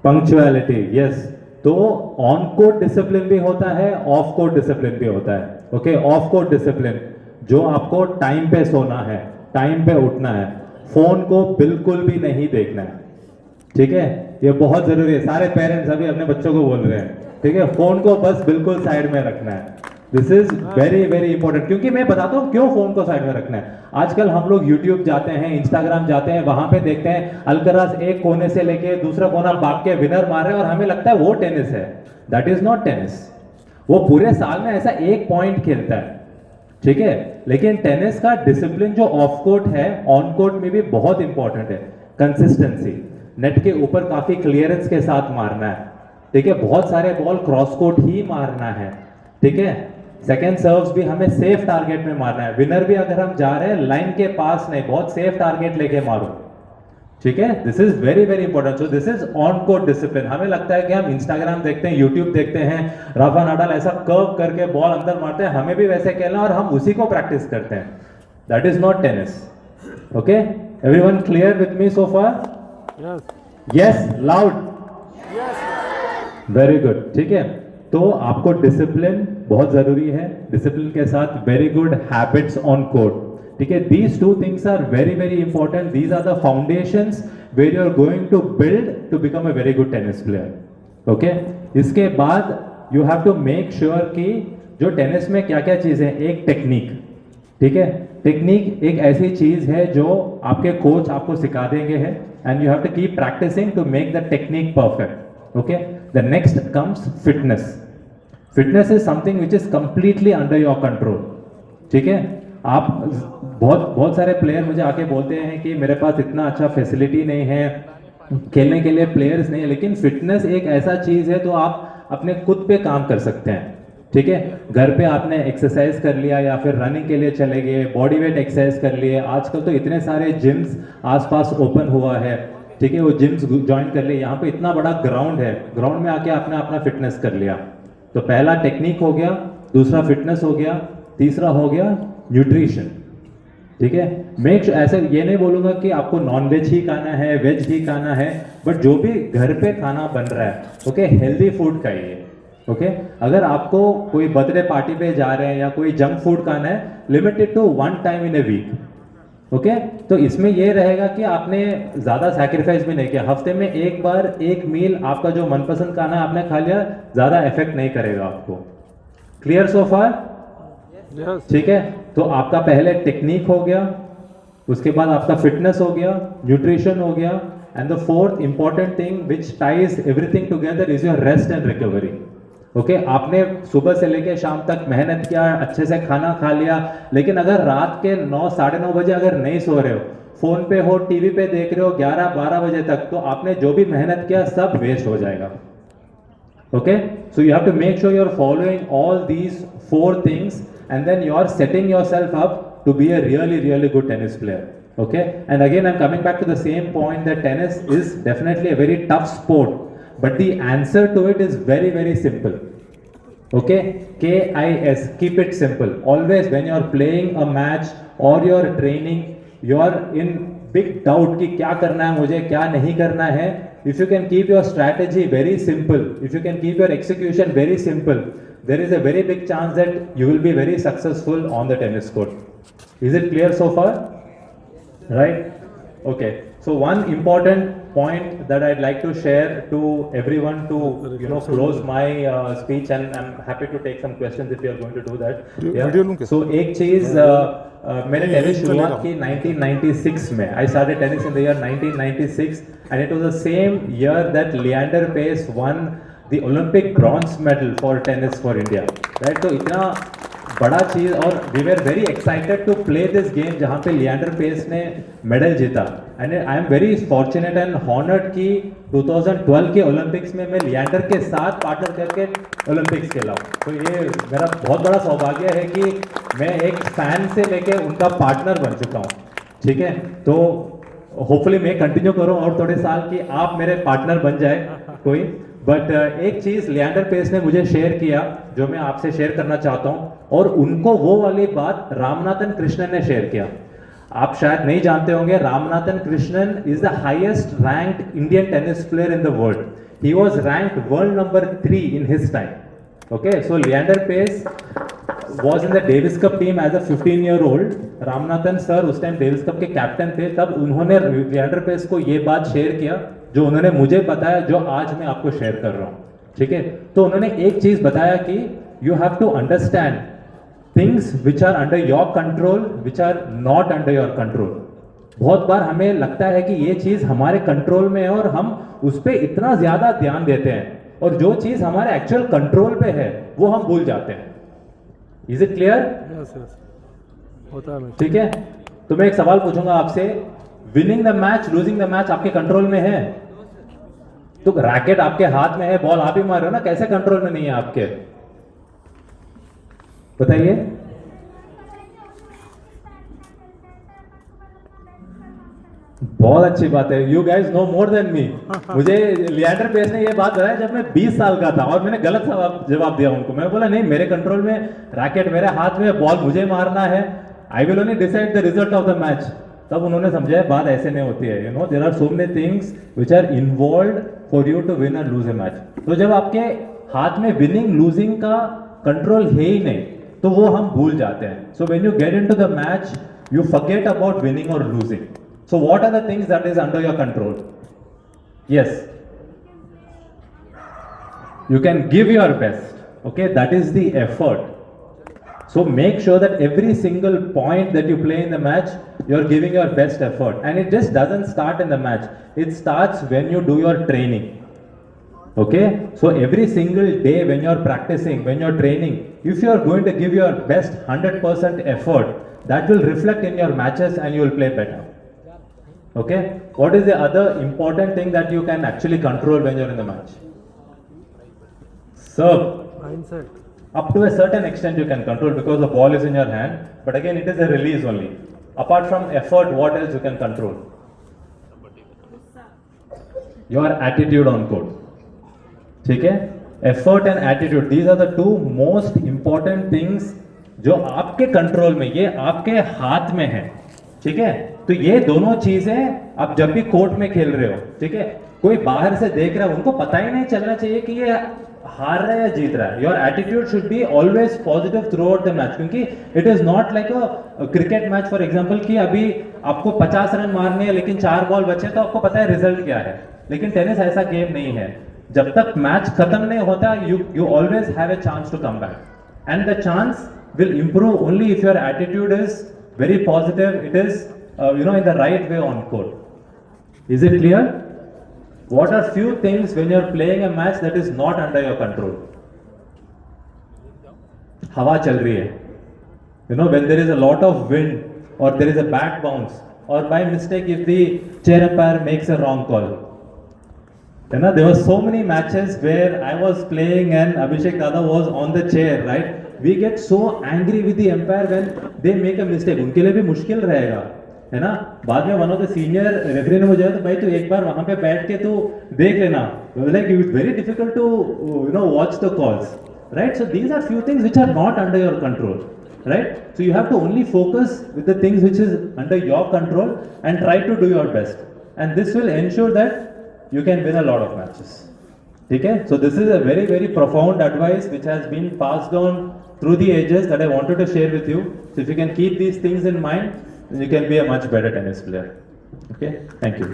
Punctuality, yes. तो on court discipline भी होता है, ऑफ कोर्ट डिसिप्लिन भी होता है। ओके, ऑफ कोर्ट डिसिप्लिन जो आपको टाइम पे सोना है, टाइम पे उठना है, फोन को बिल्कुल भी नहीं देखना है। ठीक है, ये बहुत जरूरी है। सारे पेरेंट्स अभी अपने बच्चों को बोल रहे हैं, ठीक है, फोन को बस बिल्कुल साइड में रखना है। This is very very important, क्योंकि मैं बताता हूँ क्यों फोन को साइड में रखना है। आजकल हम लोग यूट्यूब जाते हैं, इंस्टाग्राम जाते हैं, वहां पे देखते हैं अल्कराज एक कोने से लेके दूसरा कोना भाग के विनर मार रहे हैं और हमें लगता है वो टेनिस है। That is not tennis. वो पूरे साल में ऐसा एक पॉइंट खेलता है, ठीक है। लेकिन टेनिस का डिसिप्लिन जो ऑफ कोर्ट है, ऑन कोर्ट में भी बहुत इंपॉर्टेंट है। कंसिस्टेंसी, नेट के ऊपर काफी क्लियरेंस के साथ मारना है, ठीक है। बहुत सारे बॉल क्रॉस कोर्ट ही मारना है, ठीक है। सेकेंड सर्व्स भी हमें सेफ टारगेट में मारना है। विनर भी अगर हम जा रहे हैं लाइन के पास नहीं, बहुत सेफ टारगेट लेके मारो, ठीक है। This is very very important. So this is on court discipline. हमें लगता है कि हम इंस्टाग्राम देखते हैं, यूट्यूब देखते हैं, राफा नाडाल ऐसा कर्व करके बॉल अंदर मारते हैं, हमें भी वैसे खेलना और हम उसी को प्रैक्टिस करते हैं। That is not tennis. Okay, everyone clear with me so far? Yes, loud, very good, ठीक है। तो आपको डिसिप्लिन बहुत जरूरी है, डिसिप्लिन के साथ very good habits on court, ठीक है। These two things are very very important. These are the foundations where you are going to build to become a very good tennis player. Okay, इसके बाद you have to make sure कि जो tennis में क्या क्या चीजें हैं, एक टेक्निक, ठीक है। टेक्निक एक ऐसी चीज है जो आपके कोच आपको सिखा देंगे है, and you have to keep practising to make the technique perfect. Okay, the next comes fitness. Fitness is something which is completely under your control, ठीक है। आप बहुत सारे प्लेयर मुझे आके बोलते हैं कि मेरे पास इतना अच्छा फैसिलिटी नहीं है, खेलने के लिए प्लेयर्स नहीं है, लेकिन फिटनेस एक ऐसा चीज है तो आप अपने खुद पे काम कर सकते हैं, ठीक है। घर पे आपने एक्सरसाइज कर लिया या फिर रनिंग के लिए चले गए, बॉडी वेट एक्सरसाइज कर लिए। आजकल तो इतने सारे जिम्स आसपास ओपन हुआ है, ठीक है, वो जिम्स ज्वाइन कर लिए। यहाँ पे इतना बड़ा ग्राउंड है, ग्राउंड में आके आपने अपना फिटनेस कर लिया। तो पहला टेक्निक हो गया, दूसरा फिटनेस हो गया, तीसरा हो गया न्यूट्रिशन, ठीक है। मेक ऐसे ये नहीं बोलूंगा कि आपको नॉन वेज ही खाना है, वेज ही खाना है, बट जो भी घर पे खाना बन रहा है, ओके, हेल्दी फूड खाइए, ओके। अगर आपको कोई बर्थडे पार्टी पे जा रहे हैं या कोई जंक फूड खाना है, limited to 1 time in a week, okay. तो इसमें यह रहेगा कि आपने ज्यादा सैक्रिफाइस भी नहीं किया। हफ्ते में एक बार एक मील आपका जो मनपसंद खाना है आपने खा लिया, ज्यादा इफेक्ट नहीं करेगा आपको। क्लियर सो फार? ठीक है। तो आपका पहले टेक्निक हो गया, उसके बाद आपका फिटनेस हो गया, न्यूट्रिशन हो गया, and the fourth important thing which ties everything together is your rest and recovery. Okay, आपने सुबह से लेकर शाम तक मेहनत किया, अच्छे से खाना खा लिया, लेकिन अगर रात के 9 साढ़े 9 बजे अगर नहीं सो रहे हो, फोन पे हो, टीवी पे देख रहे हो 11-12 बजे तक, तो आपने जो भी मेहनत किया सब वेस्ट हो जाएगा। Okay, so you have to make sure you are following all these 4 things and then you are setting yourself up to be a really good tennis player. Okay, and again I'm coming back to the same point that tennis is definitely a very tough sport, but the answer to it is very simple. Okay, KIS, keep it simple. Always when you are playing a match or you are training, you are in big doubt कि क्या करना है मुझे, क्या नहीं करना है. If you can keep your strategy very simple, if you can keep your execution very simple, there is a very big chance that you will be very successful on the tennis court. Is it clear so far? Right? Okay. So one important point that I'd like to share to everyone to close my speech, and I'm happy to take some questions if you are going to do that. Yeah. So एक चीज मैंने tennis शुरुआत की 1996 में. I started tennis in the year 1996 and it was the same year that Leander Paes won the Olympic bronze medal for tennis for India. Right? तो इतना बड़ा चीज, और we were very excited to play this game जहाँ पे Leander pace ने medal जीता. And I am very fortunate and honoured कि 2012 के ओलंपिक्स में मैं लियांडर के साथ पार्टनर करके ओलंपिक्स खेला. तो ये मेरा बहुत बड़ा सौभाग्य है कि मैं एक फैन से लेके उनका पार्टनर बन चुका हूँ. ठीक है, तो होपफुली मैं कंटिन्यू करूँ और थोड़े साल कि आप मेरे पार्टनर बन जाए कोई. बट एक चीज लियांडर पेस ने मुझे शेयर किया जो मैं आपसे शेयर करना चाहता हूं, और उनको वो वाली बात रामनाथन कृष्णन ने शेयर किया. आप शायद नहीं जानते होंगे, Ramanathan Krishnan is the highest ranked Indian tennis player in the world. He was ranked world number 3 in his time. Okay, so Leander Paes was in the Davis Cup team as a 15-year-old. Ramanathan sir उस time Davis cup के captain थे. तब उन्होंने Leander pace को ये बात share किया जो उन्होंने मुझे बताया, जो आज मैं आपको शेयर कर रहा हूँ. ठीक है, तो उन्होंने एक चीज बताया कि you have to understand things which are under your control, which are not under your control. बहुत बार हमें लगता है कि ये चीज हमारे कंट्रोल में है और हम उस पर इतना ज्यादा ध्यान देते हैं, और जो चीज हमारे एक्चुअल कंट्रोल पे है वो हम भूल जाते हैं. Is it clear? Yes yes, होता है. ठीक है, तो मैं एक सवाल पूछूंगा आपसे. Winning the match, losing the match आपके कंट्रोल में है? तो रैकेट आपके हाथ में है, बॉल आप ही मार रहे हो ना, कैसे कंट्रोल में नहीं है आपके? बताइए. बहुत अच्छी बात है. You guys know more than me. मुझे लिएंडर पेस ने ये बात बताया जब मैं 20 साल का था, और मैंने गलत जवाब दिया उनको. मैं बोला नहीं, मेरे कंट्रोल में, रैकेट मेरे हाथ में, बॉल मुझे मारना है, I will only decide the result of the match. तब उन्होंने समझा बात ऐसे नहीं होती है. You know, there are so many things which are involved for you to win और लूज ए मैच. तो जब आपके हाथ में विनिंग लूजिंग का कंट्रोल है ही नहीं, तो वो हम भूल जाते हैं. So when you get into the match, you forget about winning और losing. So what are the things that is under your control? Yes. You can give your best. Okay, that is the effort. So make sure that every single point that you play in the match, you're giving your best effort. And it just doesn't start in the match. It starts when you do your training. Okay, so every single day when you're practicing, when you're training, if you're going to give your best 100% effort, that will reflect in your matches and you will play better. Okay, what is the other important thing that you can actually control when you're in the match? Serve. Mindset. Up to a certain extent you can control because the ball is in your hand, but again it is a release only. Apart from effort, what else you can control? Your attitude on court. ठीक है, effort and attitude, these are the two most important things जो आपके control में, ये आपके हाथ में है. ठीक है, तो ये दोनों चीजें आप जब भी कोर्ट में खेल रहे हो, ठीक है, कोई बाहर से देख रहा है, उनको पता ही नहीं चलना चाहिए कि ये हार रहा है या जीत रहा है. Your attitude should be always positive throughout the match, क्योंकि it is not like a cricket match for example कि अभी आपको 50 रन मारने हैं लेकिन 4 बॉल बचे, तो आपको पता है रिजल्ट क्या है. लेकिन टेनिस ऐसा गेम नहीं है. जब तक मैच खत्म नहीं होता, you always have a chance to come back, and the chance will improve only if your attitude is very positive. It is in the right way on court. Is it clear? What are few things when you're playing a match that is not under your control? हवा चल रही है, when there is a lot of wind or there is a bat bounce, or by mistake if the chair umpire makes a wrong call. There were so many matches where I was playing and Abhishek Dada was on the chair, right? We get so angry with the umpire when they make a mistake. उनके लिए भी मुश्किल रहेगा, है ना. बाद में one of the senior referee ने मुझे तो भाई तू एक बार वहां पे बैठ के तू देख लेना, like it's very difficult to watch the calls, right? So these are few things which are not under your control, right? So you have to only focus with the things which is under your control and try to do your best, and this will ensure that you can win a lot of matches. Okay, so this is a very very profound advice which has been passed on through the ages that I wanted to share with you. So if you can keep these things in mind, then you can be a much better tennis player. Okay, thank you.